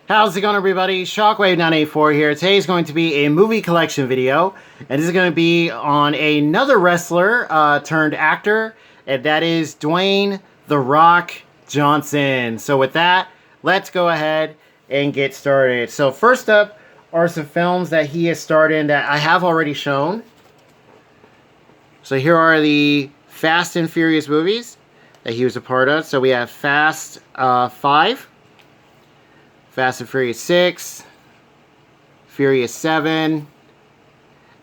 How's it going, everybody? Shockwave984 here. Today's going to be a movie collection video, and this is going to be on another wrestler turned actor, and that is Dwayne "The Rock" Johnson. So with that, let's go ahead and get started. So first up are some films that he has starred in that I have already shown. So here are the Fast and Furious movies that he was a part of. So we have Fast 5. Fast and Furious 6, Furious 7,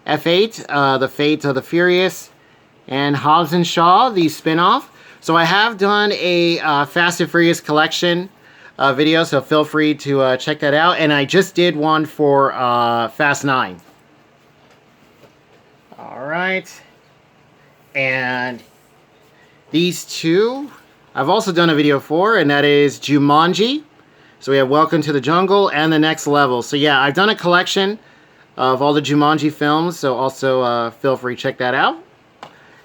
F8, The Fate of the Furious, and Hobbs and Shaw, the spin-off. So I have done a Fast and Furious collection video, so feel free to check that out. And I just did one for Fast 9. Alright. And these two, I've also done a video for, and that is Jumanji. So we have Welcome to the Jungle and The Next Level. So yeah, I've done a collection of all the Jumanji films, so also feel free to check that out.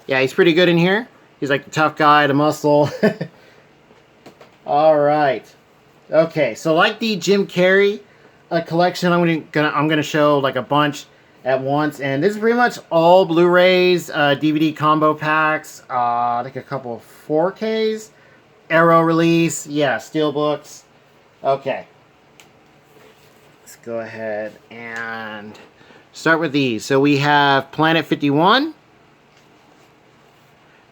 Yeah, he's pretty good in here. He's like the tough guy, the muscle. Alright. Okay, so like the Jim Carrey collection, I'm gonna show like a bunch at once. And this is pretty much all Blu-rays, DVD combo packs, like a couple of 4Ks, Arrow release, yeah, Steelbooks. Okay, let's go ahead and start with these. So we have Planet 51,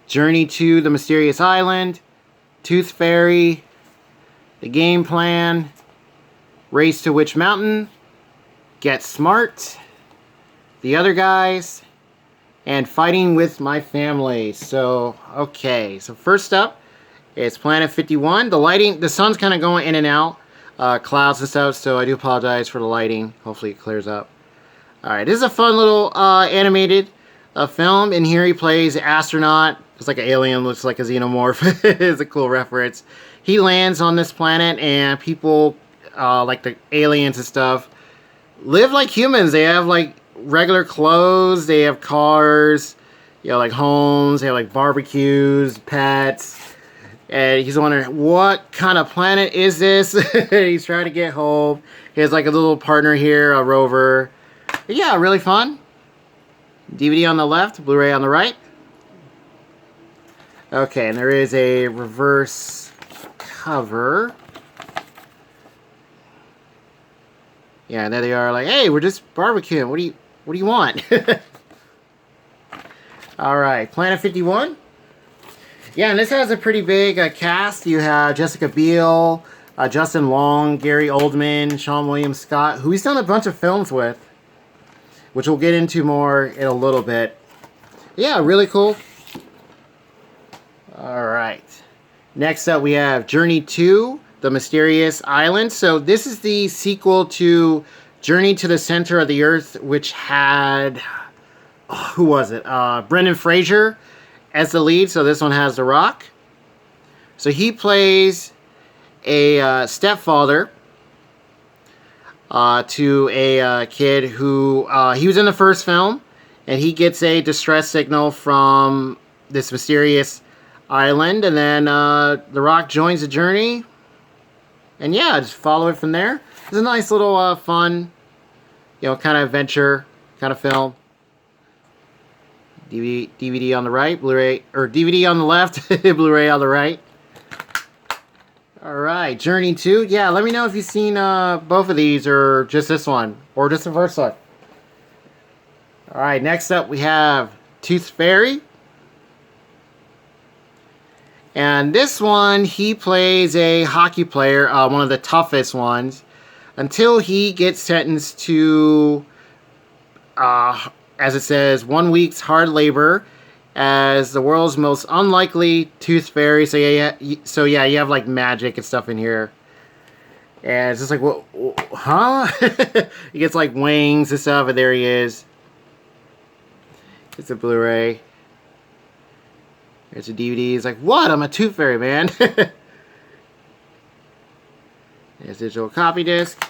Journey to the Mysterious Island, Tooth Fairy, The Game Plan, Race to Witch Mountain, Get Smart, The Other Guys, and Fighting with My Family. So, okay, so first up is Planet 51. The lighting, the sun's kind of going in and out. Clouds and stuff, so I do apologize for the lighting. Hopefully it clears up. Alright, this is a fun little animated film. In here he plays an astronaut. It's like an alien, looks like a xenomorph. It's a cool reference. He lands on this planet, and people, like the aliens and stuff, live like humans. They have like regular clothes, they have cars, you know, like homes, they have like barbecues, pets. And he's wondering, what kind of planet is this? He's trying to get home. He has like a little partner here, a rover. But yeah, really fun. DVD on the left, Blu-ray on the right. Okay, and there is a reverse cover. Yeah, and there they are like, hey, we're just barbecuing. What do you want? Alright, Planet 51. Yeah, and this has a pretty big cast. You have Jessica Biel, Justin Long, Gary Oldman, Sean William Scott, who he's done a bunch of films with, which we'll get into more in a little bit. Yeah, really cool. Alright. Next up we have Journey to the Mysterious Island. So this is the sequel to Journey to the Center of the Earth, which had, who was it? Brendan Fraser as the lead. So this one has The Rock. So he plays a stepfather to a kid who, he was in the first film, and he gets a distress signal from this mysterious island, and then The Rock joins the journey, and yeah, just follow it from there. It's a nice little fun, you know, kind of adventure kind of film. DVD on the right, Blu-ray, or DVD on the left, Blu-ray on the right. Alright, Journey 2. Yeah, let me know if you've seen both of these, or just this one, or just the first one. Alright, next up we have Tooth Fairy. And this one, he plays a hockey player, one of the toughest ones, until he gets sentenced to, as it says, 1 week's hard labor as the world's most unlikely tooth fairy. So yeah, you have like magic and stuff in here. And it's just like, what, huh? He gets like wings and stuff, and there he is. It's a Blu-ray. There's a DVD. It's like, what? I'm a tooth fairy, man. There's digital copy disc.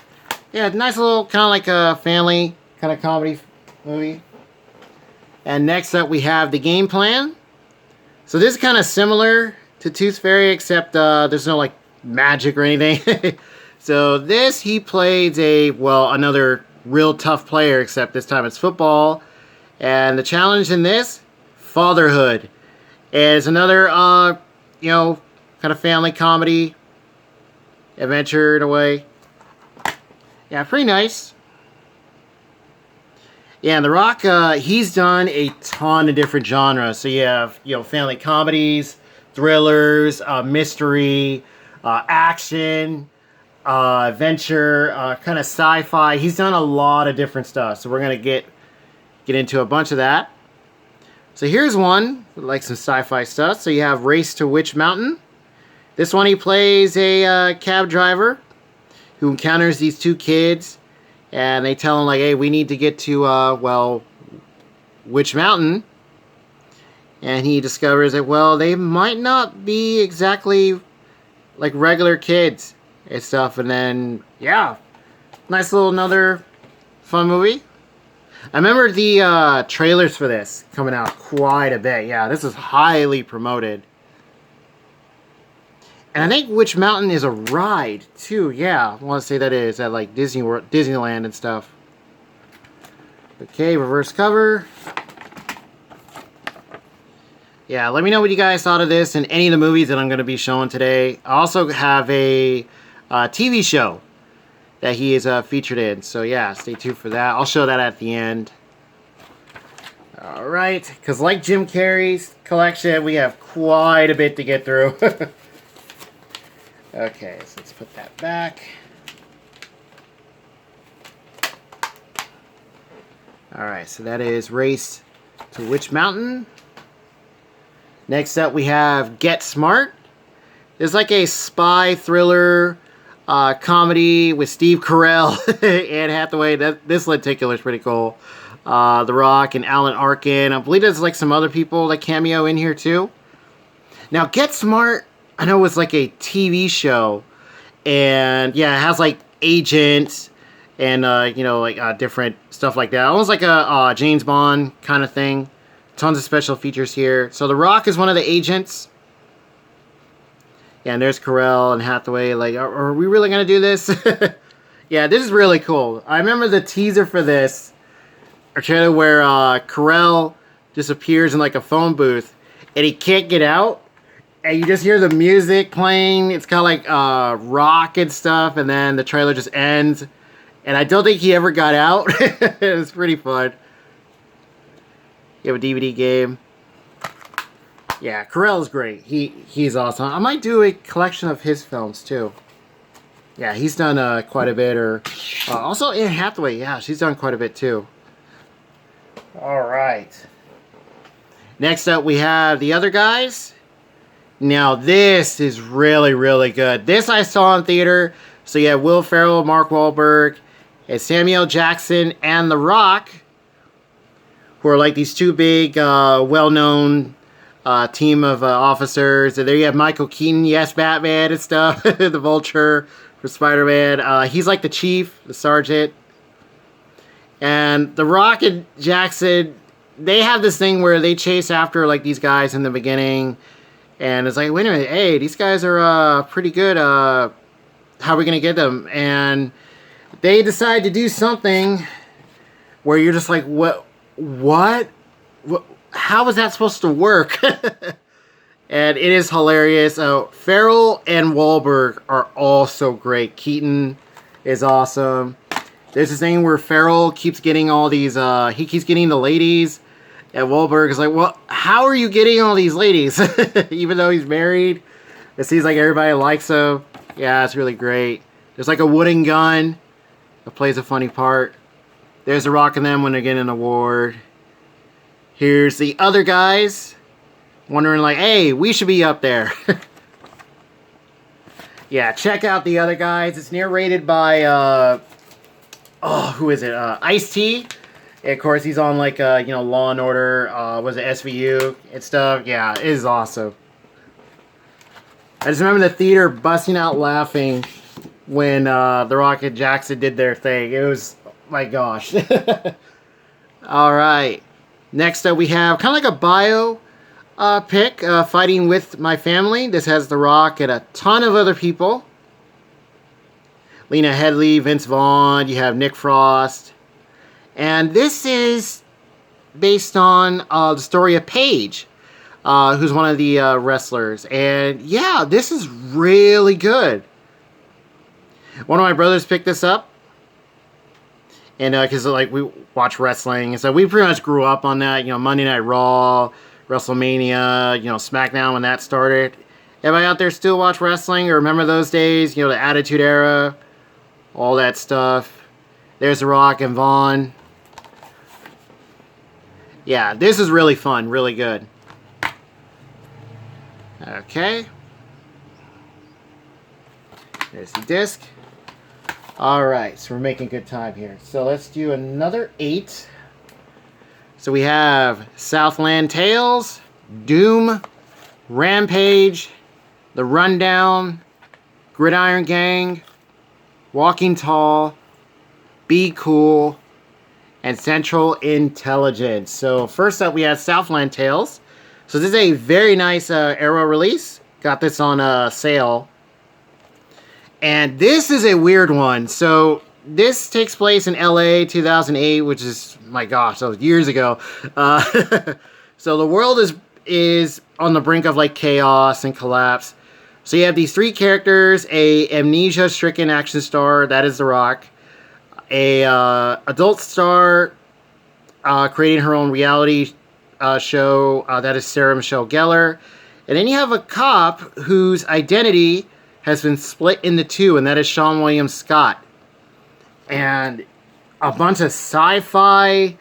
Yeah, nice little kind of like a family kind of comedy movie. And next up we have The Game Plan. So this is kind of similar to Tooth Fairy, except there's no like magic or anything. So this, he plays another real tough player, except this time it's football. And the challenge in this, fatherhood. And it's another, kind of family comedy, adventure in a way. Yeah, pretty nice. Yeah, and The Rock, he's done a ton of different genres. So you have, family comedies, thrillers, mystery, action, adventure, kind of sci-fi. He's done a lot of different stuff. So we're going to get into a bunch of that. So here's one, like some sci-fi stuff. So you have Race to Witch Mountain. This one, he plays a cab driver who encounters these two kids. And they tell him, like, hey, we need to get to, Witch Mountain. And he discovers that, they might not be exactly like regular kids and stuff. And then, yeah, nice little another fun movie. I remember the trailers for this coming out quite a bit. Yeah, this is highly promoted. And I think Witch Mountain is a ride, too. Yeah, I want to say that is at, like, Disneyland and stuff. Okay, reverse cover. Yeah, let me know what you guys thought of this and any of the movies that I'm going to be showing today. I also have a TV show that he is featured in. So, yeah, stay tuned for that. I'll show that at the end. Alright, because like Jim Carrey's collection, we have quite a bit to get through. Okay, so let's put that back. Alright, so that is Race to Witch Mountain. Next up, we have Get Smart. It's like a spy thriller comedy with Steve Carell and Anne Hathaway. This lenticular is pretty cool. The Rock and Alan Arkin. I believe there's like some other people that cameo in here too. Now, Get Smart, I know it's like a TV show, and yeah, it has like agents and different stuff like that. Almost like a James Bond kind of thing. Tons of special features here. So The Rock is one of the agents. Yeah, and there's Carell and Hathaway. Like, are we really gonna do this? Yeah, this is really cool. I remember the teaser for this, a trailer where Carell just appears in like a phone booth, and he can't get out. And you just hear the music playing. It's kind of like rock and stuff. And then the trailer just ends. And I don't think he ever got out. It was pretty fun. You have a DVD game. Yeah, Carell's great. He's awesome. I might do a collection of his films, too. Yeah, he's done quite a bit. Or also Anne Hathaway. Yeah, she's done quite a bit, too. All right. Next up, we have The Other Guys. Now, this is really, really good. This I saw in theater. So, you have Will Ferrell, Mark Wahlberg, and Samuel Jackson, and The Rock, who are like these two big, well-known team of officers. And there you have Michael Keaton, yes, Batman and stuff. The Vulture for Spider-Man. He's like the chief, the sergeant. And The Rock and Jackson, they have this thing where they chase after like these guys in the beginning. And it's like, wait a minute, hey, these guys are pretty good. How are we going to get them? And they decide to do something where you're just like, what? How is that supposed to work? And it is hilarious. Ferrell and Wahlberg are all so great. Keaton is awesome. There's this thing where Ferrell keeps getting all these, he keeps getting the ladies. And Wahlberg is like, well, how are you getting all these ladies? Even though he's married. It seems like everybody likes him. Yeah, it's really great. There's like a wooden gun that plays a funny part. There's The Rock and them when they're getting an award. Here's The Other Guys. Wondering like, hey, we should be up there. Yeah, check out The Other Guys. It's narrated by, who is it? Ice-T. And of course, he's on like, Law and Order, was it SVU and stuff. Yeah, it is awesome. I just remember the theater busting out laughing when The Rock and Jackson did their thing. It was, my gosh. All right. Next up, we have kind of like a bio pic, Fighting with My Family. This has The Rock and a ton of other people. Lena Headey, Vince Vaughn, you have Nick Frost. And this is based on the story of Paige, who's one of the wrestlers. And yeah, this is really good. One of my brothers picked this up. And because like we watch wrestling, and so we pretty much grew up on that. You know, Monday Night Raw, WrestleMania, you know, SmackDown when that started. Everybody out there still watch wrestling or remember those days? You know, the Attitude Era, all that stuff. There's The Rock and Vaughn. Yeah, this is really fun, really good. Okay. There's the disc. Alright, so we're making good time here. So let's do another 8. So we have Southland Tales, Doom, Rampage, The Rundown, Gridiron Gang, Walking Tall, Be Cool, and Central Intelligence. So first up we have Southland Tales. So this is a very nice Arrow release. Got this on sale. And this is a weird one. So this takes place in LA 2008, which is, my gosh, that was years ago. So the world is on the brink of like chaos and collapse. So you have these 3 characters, a amnesia-stricken action star, that is The Rock, a adult star creating her own reality show, that is Sarah Michelle Gellar, and then you have a cop whose identity has been split into 2, and that is Sean William Scott. And a bunch of sci-fi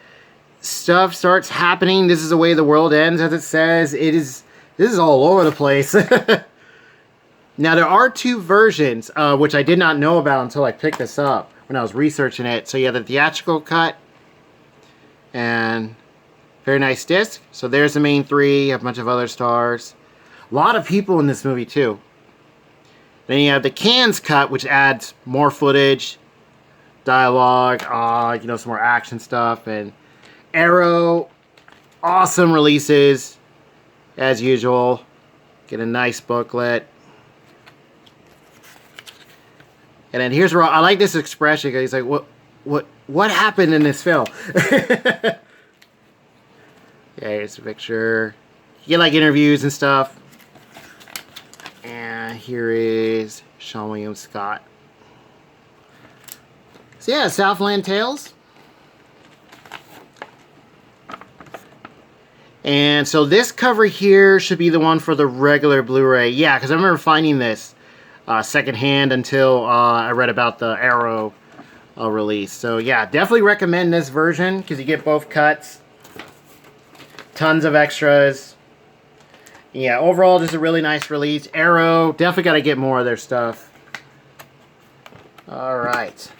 stuff starts happening. This is the way the world ends, as it says. This is all over the place. Now, there are 2 versions, which I did not know about until I picked this up when I was researching it. So you have the theatrical cut, and very nice disc. So there's the main 3, you have a bunch of other stars. A lot of people in this movie, too. Then you have the cans cut, which adds more footage, dialogue, you know, some more action stuff, and Arrow, awesome releases, as usual. Get a nice booklet. And then here's where I like this expression, because he's like, what happened in this film? Yeah, here's a picture. You get like interviews and stuff. And here is Sean William Scott. So yeah, Southland Tales. And so this cover here should be the one for the regular Blu-ray. Yeah, because I remember finding this secondhand until I read about the Arrow release. So yeah, definitely recommend this version because you get both cuts. Tons of extras. Yeah, overall, this is a really nice release. Arrow, definitely got to get more of their stuff. Alright.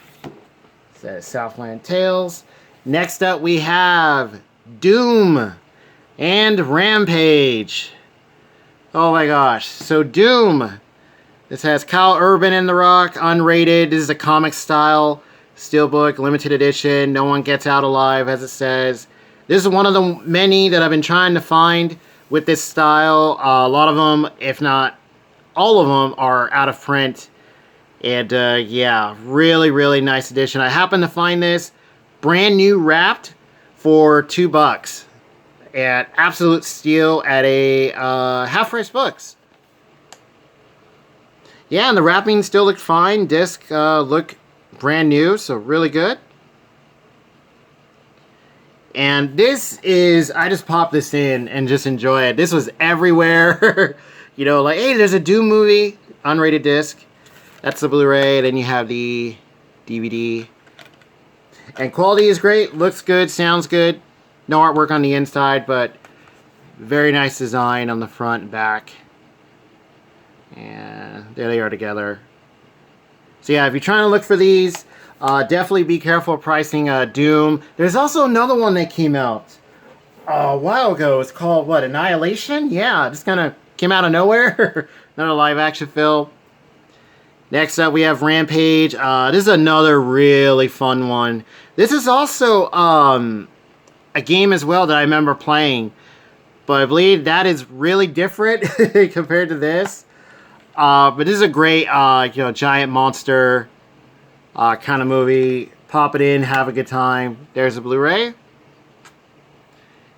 So Southland Tales. Next up, we have Doom and Rampage. Oh my gosh. So Doom. This has Kyle Urban and The Rock, unrated. This is a comic style steelbook, limited edition. No one gets out alive, as it says. This is one of the many that I've been trying to find with this style. A lot of them, if not all of them, are out of print. And yeah, really, really nice edition. I happened to find this brand new wrapped for $2 at Absolute Steal at a Half Price Books. Yeah, and the wrapping still looked fine. Disc looked brand new, so really good. And this is, I just popped this in and just enjoy it. This was everywhere. You know, like, hey, there's a Doom movie, unrated disc. That's the Blu-ray. Then you have the DVD. And quality is great. Looks good. Sounds good. No artwork on the inside, but very nice design on the front and back. And there they are together. So yeah, if you're trying to look for these, definitely be careful of pricing Doom. There's also another one that came out a while ago. It's called, what, Annihilation? Yeah, just kind of came out of nowhere. Another live action film. Next up, we have Rampage. This is another really fun one. This is also a game as well that I remember playing. But I believe that is really different compared to this. But this is a great, you know, giant monster kind of movie. Pop it in, have a good time. There's a Blu-ray.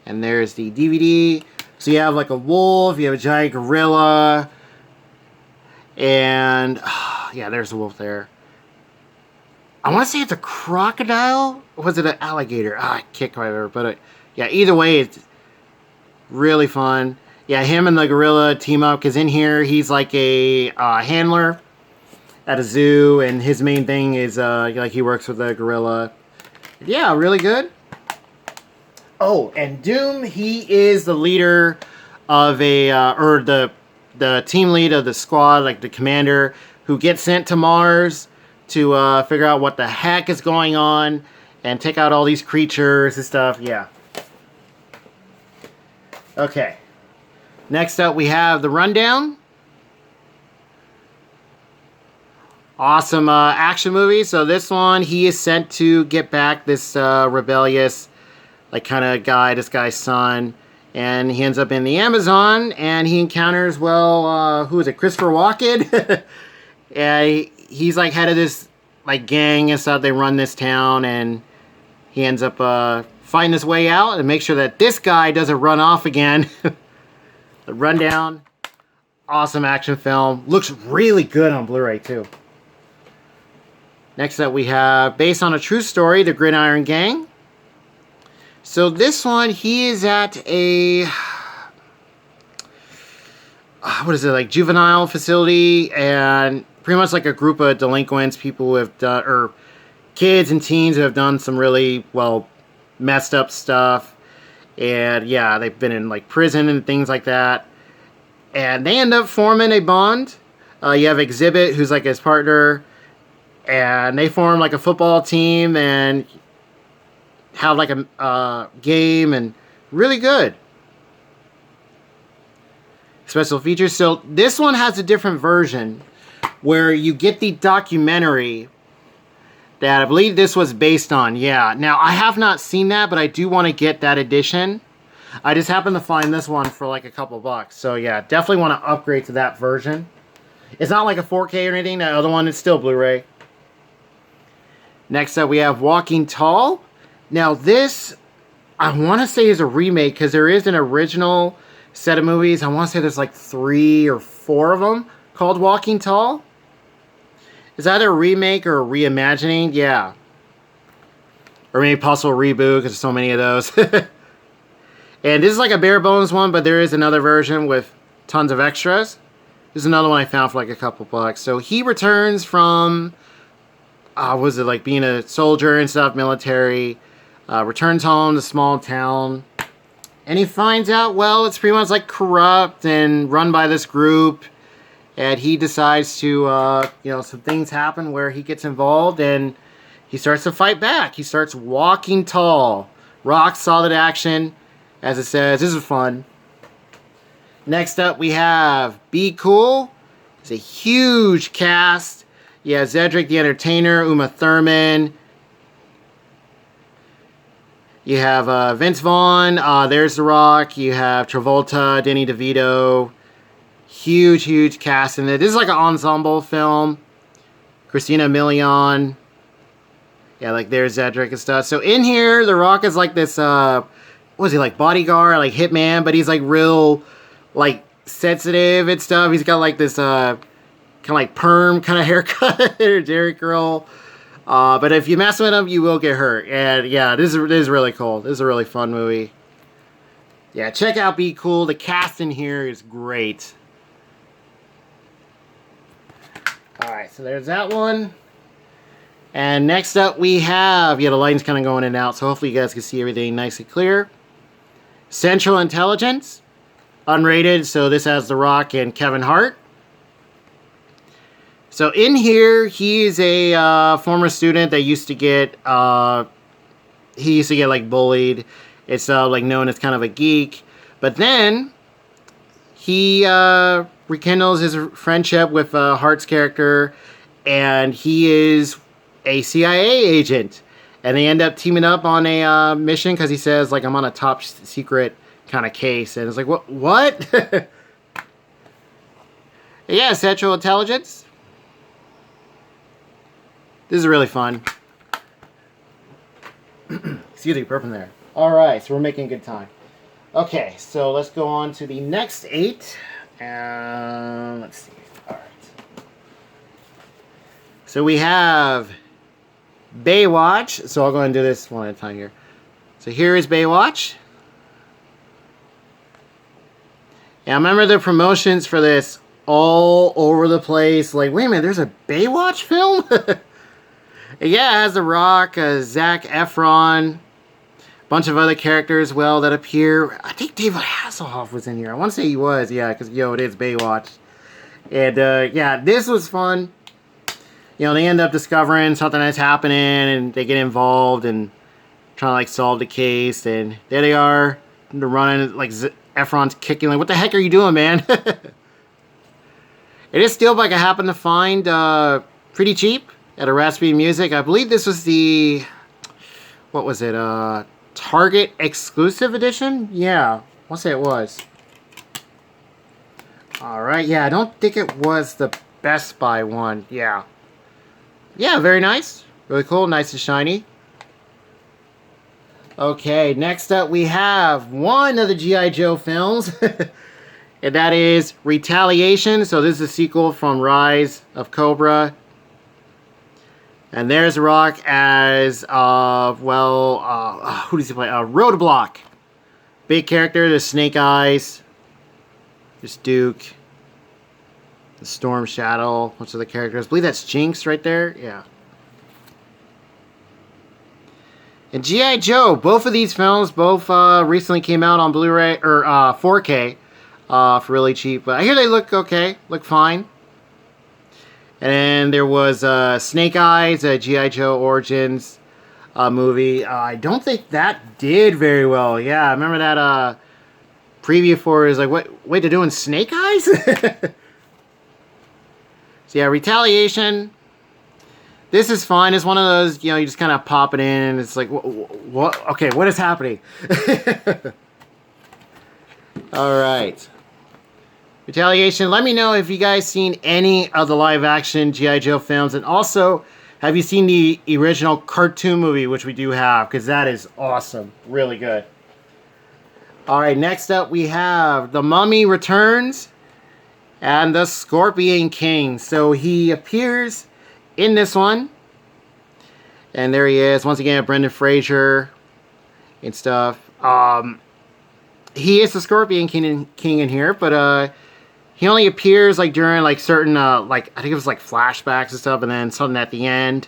And there's the DVD. So you have like a wolf, you have a giant gorilla, and yeah, there's a wolf there. I want to say it's a crocodile, or was it an alligator? I can't quite remember, but yeah, either way, it's really fun. Yeah, him and the gorilla team up, because in here, he's like a handler at a zoo, and his main thing is like he works with the gorilla. Yeah, really good. Oh, and Doom, he is the leader of or the team lead of the squad, like the commander, who gets sent to Mars to figure out what the heck is going on and take out all these creatures and stuff. Yeah. Okay. Next up, we have The Rundown. Awesome action movie. So this one, he is sent to get back this rebellious like kind of guy, this guy's son, and he ends up in the Amazon, and he encounters, well, who is it, Christopher Walken? And he's like head of this like gang and stuff. They run this town, and he ends up finding his way out and make sure that this guy doesn't run off again. The Rundown, awesome action film. Looks really good on Blu-ray too. Next up we have, based on a true story, The Gridiron Gang. So this one, he is at a, what is it, like juvenile facility, and pretty much like a group of delinquents, people who have done, or kids and teens who have done some really, well, messed up stuff. And yeah, they've been in like prison and things like that. And they end up forming a bond. You have Exhibit, who's like his partner, and they form like a football team and have like a game, and really good special features. So this one has a different version where you get the documentary that I believe this was based on. Yeah, now I have not seen that, but I do want to get that edition. I just happened to find this one for like a couple bucks. So yeah, definitely want to upgrade to that version. It's not like a 4K or anything. The other one is still Blu-ray. Next up we have Walking Tall. Now this, I want to say, is a remake, because there is an original set of movies. I want to say there's like 3 or 4 of them called Walking Tall. Is that a remake or a reimagining? Yeah. Or maybe possible reboot, because there's so many of those. And this is like a bare bones one, but there is another version with tons of extras. There's another one I found for like a couple bucks. So he returns from, was it like being a soldier and stuff, military. Returns home to small town, and he finds out, well, it's pretty much like corrupt and run by this group, and he decides to, some things happen where he gets involved, and he starts to fight back. He starts walking tall. Rock solid action, as it says. This is fun. Next up, we have Be Cool. It's a huge cast. You have Cedric the Entertainer, Uma Thurman. You have Vince Vaughn, there's The Rock. You have Travolta, Danny DeVito. Huge, huge cast in it. This is like an ensemble film. Christina Milian. Yeah, like there's Cedric and stuff. So in here, The Rock is like this, what is he, like bodyguard, like hitman, but he's like real, like sensitive and stuff. He's got like this, kind of like perm kind of haircut, or Jerry curl. But if you mess with him, you will get hurt. And yeah, this is really cool. This is a really fun movie. Yeah, check out Be Cool. The cast in here is great. Alright, so there's that one. And next up we have, yeah, the lighting's kind of going in and out, so hopefully you guys can see everything nice and clear. Central Intelligence. Unrated, so this has The Rock and Kevin Hart. So in here, he's a former student that used to get, he used to get like bullied. It's like known as kind of a geek. But then he rekindles his friendship with Hart's character, and he is a CIA agent. And they end up teaming up on a mission, because he says, like, I'm on a top secret kind of case. And it's like, what? Yeah, Central Intelligence. This is really fun. Excuse me, burping there. Alright, so we're making good time. Okay, so let's go on to the next 8. Let's see. Alright. So we have Baywatch. So I'll go and do this one at a time here. So here is Baywatch. Yeah, I remember the promotions for this all over the place. Like, wait a minute, there's a Baywatch film? Yeah, it has The Rock, Zac Efron, a bunch of other characters as well that appear. I think David Hasselhoff was in here. I want to say he was, yeah, because, it is Baywatch. And, yeah, this was fun. They end up discovering something that's happening, and they get involved and trying to, like, solve the case. And there they are. They're running, like, Efron's kicking, like, what the heck are you doing, man? It is Steelbook I happened to find pretty cheap at a Raspberry Music. I believe this was the, what was it, Target exclusive edition? Yeah, I want to say it was. Alright, yeah, I don't think it was the Best Buy one. Yeah. Yeah, very nice. Really cool, nice and shiny. Okay, next up we have one of the G.I. Joe films. And that is Retaliation. So this is a sequel from Rise of Cobra. And there's Rock as, who does he play? Roadblock. Big character, there's Snake Eyes. There's Duke. The Storm Shadow. What's the characters? I believe that's Jinx right there. Yeah. And G.I. Joe, both of these films, recently came out on Blu-ray, or 4K. For really cheap, but I hear they look okay, look fine. And there was Snake Eyes, a G.I. Joe Origins movie. I don't think that did very well. Yeah, I remember that preview for it is like, wait, they're doing Snake Eyes? So yeah, Retaliation. This is fine. It's one of those, you just kind of pop it in, and it's like, what? Okay, what is happening? All right. Retaliation. Let me know if you guys seen any of the live-action G.I. Joe films. And also, have you seen the original cartoon movie, which we do have, because that is awesome. Really good. Alright, next up we have The Mummy Returns and The Scorpion King. So he appears in this one. And there he is. Once again, Brendan Fraser and stuff. He is the Scorpion King in here, but he only appears like during like certain I think it was like flashbacks and stuff, and then something at the end.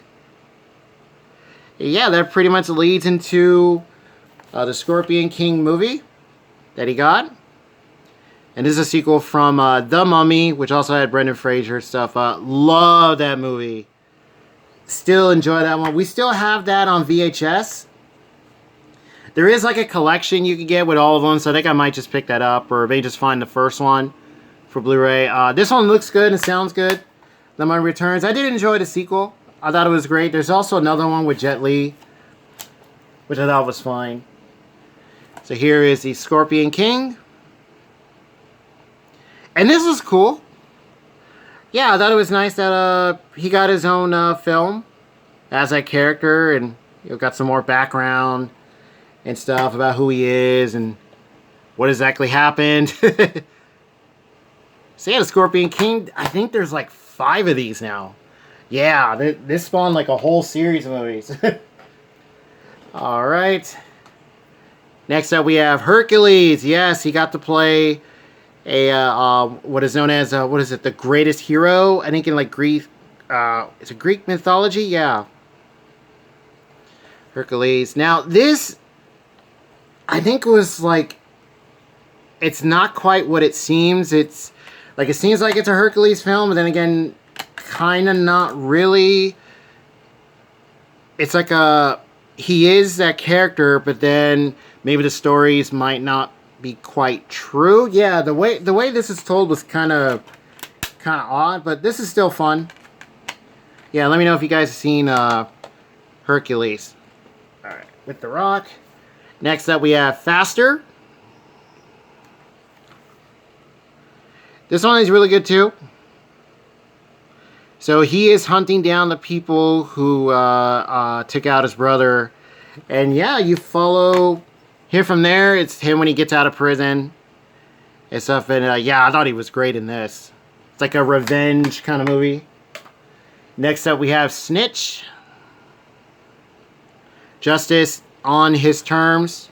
Yeah, that pretty much leads into the Scorpion King movie that he got. And this is a sequel from The Mummy, which also had Brendan Fraser stuff. Love that movie. Still enjoy that one. We still have that on VHS. There is like a collection you can get with all of them, so I think I might just pick that up, or maybe just find the first one for Blu-ray. This one looks good and sounds good. The Mummy Returns. I did enjoy the sequel. I thought it was great. There's also another one with Jet Li, which I thought was fine. So here is the Scorpion King. And this was cool. Yeah, I thought it was nice that he got his own film as that character, and got some more background and stuff about who he is and what exactly happened. So yeah, the Scorpion King, I think there's like 5 of these now. Yeah, this spawned like a whole series of movies. Alright. Next up we have Hercules. Yes, he got to play a, what is known as, what is it, the greatest hero? I think in like Greek, it's a Greek mythology? Yeah. Hercules. Now this, I think was like, it's not quite what it seems. It's like, it seems like it's a Hercules film, but then again, kind of not really. It's like he is that character, but then maybe the stories might not be quite true. Yeah, the way this is told was kind of odd, but this is still fun. Yeah, let me know if you guys have seen Hercules. Alright, with The Rock. Next up we have Faster. This one is really good too. So he is hunting down the people who took out his brother. And yeah, you follow him from there. It's him when he gets out of prison and stuff. And yeah, I thought he was great in this. It's like a revenge kind of movie. Next up, we have Snitch. Justice on his terms.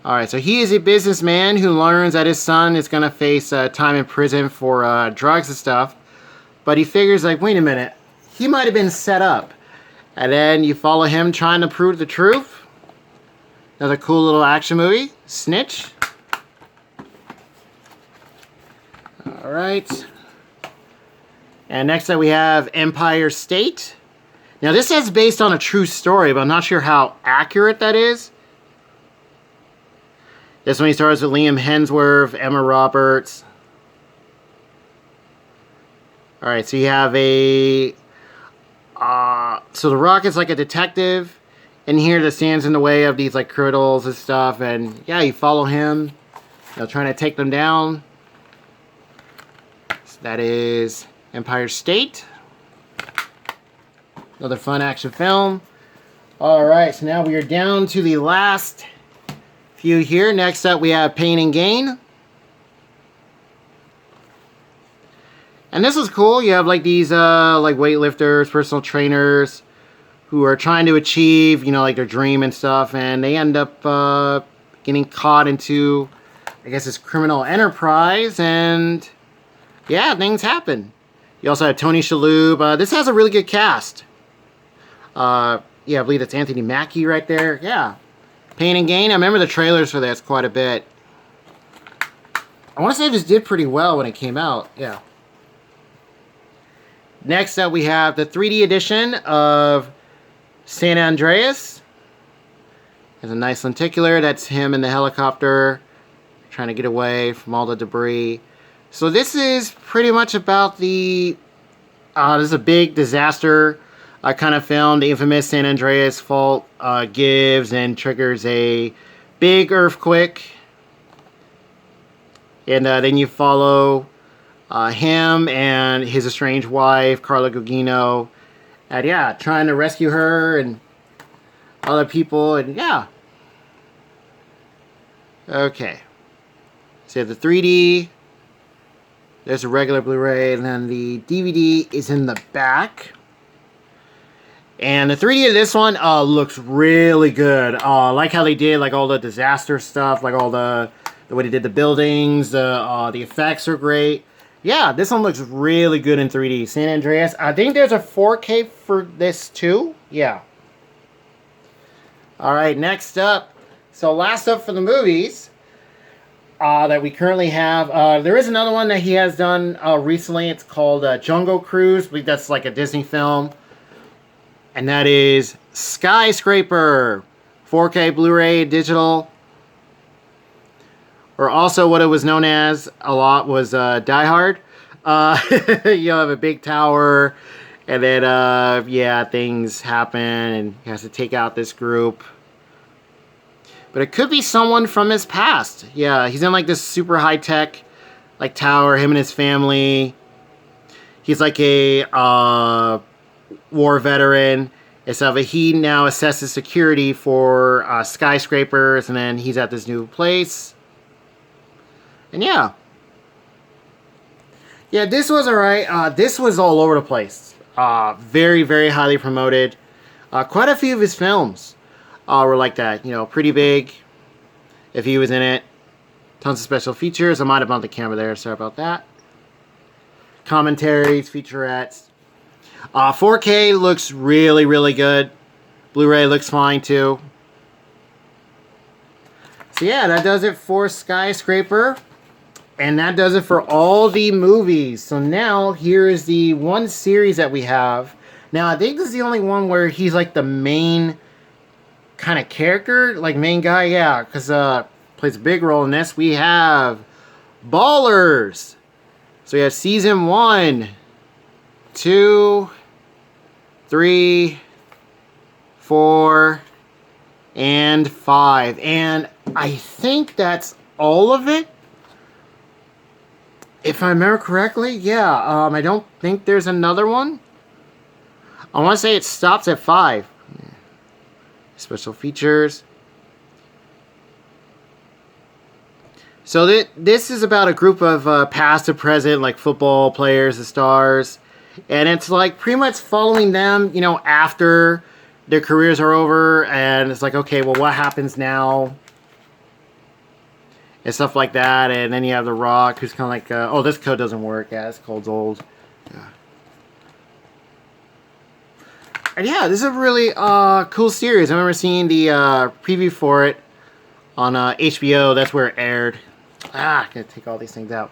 Alright, so he is a businessman who learns that his son is going to face time in prison for drugs and stuff. But he figures, like, wait a minute. He might have been set up. And then you follow him trying to prove the truth. Another cool little action movie. Snitch. Alright. And next up we have Empire State. Now this is based on a true story, but I'm not sure how accurate that is. This one he stars with Liam Hemsworth, Emma Roberts. Alright, so you have a... so The Rock is like a detective in here that stands in the way of these like criminals and stuff. And yeah, you follow him, trying to take them down. So that is Empire State. Another fun action film. Alright, so now we are down to the last few here. Next up we have Pain and Gain. And this is cool. You have like these like weightlifters, personal trainers who are trying to achieve, like their dream and stuff, and they end up getting caught into, I guess, this criminal enterprise, and yeah, things happen. You also have Tony Shalhoub. This has a really good cast. Yeah, I believe it's Anthony Mackie right there. Yeah. Pain and Gain. I remember the trailers for this quite a bit. I want to say this did pretty well when it came out. Yeah. Next up, we have the 3D edition of San Andreas. There's a nice lenticular. That's him in the helicopter trying to get away from all the debris. So this is pretty much about the... this is a big disaster kind of film. The infamous San Andreas fault gives and triggers a big earthquake. And then you follow... him and his estranged wife, Carla Gugino, and yeah, trying to rescue her and other people, and yeah. Okay. So the 3D, there's a regular Blu-ray, and then the DVD is in the back. And the 3D of this one looks really good. I like how they did like all the disaster stuff, like all the way they did the buildings, the effects are great. Yeah, this one looks really good in 3D. San Andreas. I think there's a 4K for this too. Yeah. Alright, next up. So last up for the movies that we currently have. There is another one that he has done recently. It's called Jungle Cruise. I believe that's like a Disney film. And that is Skyscraper. 4K, Blu-ray, digital. Or also what it was known as a lot was Die Hard. You have a big tower, and then, yeah, things happen, and he has to take out this group. But it could be someone from his past. Yeah, he's in, like, this super high-tech, like, tower, him and his family. He's, like, a war veteran. And so he now assesses security for skyscrapers, and then he's at this new place. And yeah. Yeah, this was alright. This was all over the place. Very, very highly promoted. Quite a few of his films were like that. Pretty big. If he was in it. Tons of special features. I might have bumped the camera there. Sorry about that. Commentaries, featurettes. 4K looks really, really good. Blu-ray looks fine too. So yeah, that does it for Skyscraper. And that does it for all the movies. So now, here is the one series that we have. Now, I think this is the only one where he's like the main kind of character. Like, main guy, yeah. Because plays a big role in this. We have Ballers. So we have Season 1, 2, 3, 4, and 5. And I think that's all of it. If I remember correctly, yeah. I don't think there's another one. I want to say it stops at 5. Special features. So this is about a group of past and present, like football players, the stars. And it's like pretty much following them, you know, after their careers are over. And it's like, okay, well, what happens now? And stuff like that. And then you have The Rock, who's kind of like, oh, this code doesn't work. Yeah, this code's old. Yeah. And yeah, this is a really cool series. I remember seeing the preview for it on HBO. That's where it aired. I gotta take all these things out.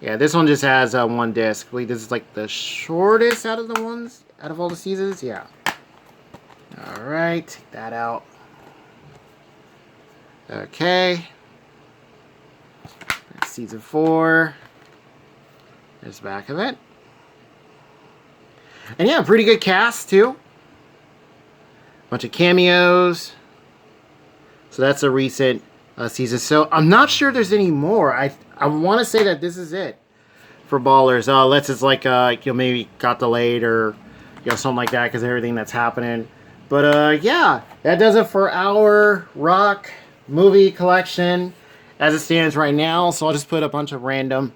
Yeah, this one just has one disc. I believe this is like the shortest out of all the seasons. Yeah. Alright, take that out. Okay. That's season 4. There's the back of it. And yeah, pretty good cast too. Bunch of cameos. So that's a recent season. So I'm not sure there's any more. I want to say that this is it for Ballers. Unless it's like you know, maybe got delayed or you know, something like that because of everything that's happening. But yeah, that does it for our Rock movie collection as it stands right now. So I'll just put a bunch of random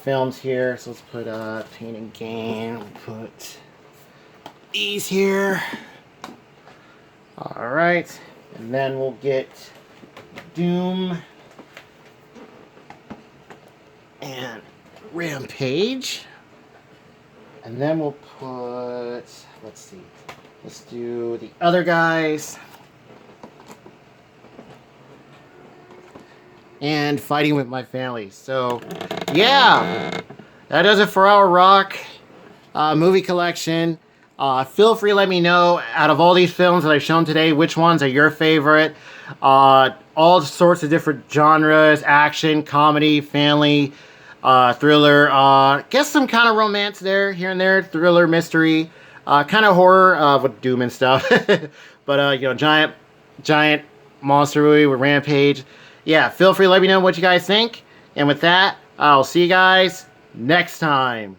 films here. So let's put Pain and Gain. We'll put these here. Alright. And then we'll get Doom and Rampage. And then we'll put, let's see, let's do the other guys. And Fighting with My Family. So, yeah, that does it for our Rock movie collection. Feel free to let me know, out of all these films that I've shown today, which ones are your favorite. All sorts of different genres: action, comedy, family, thriller. Guess some kind of romance there, here and there. Thriller, mystery, kind of horror with Doom and stuff. But you know, giant monster movie with Rampage. Yeah, feel free to let me know what you guys think. And with that, I'll see you guys next time.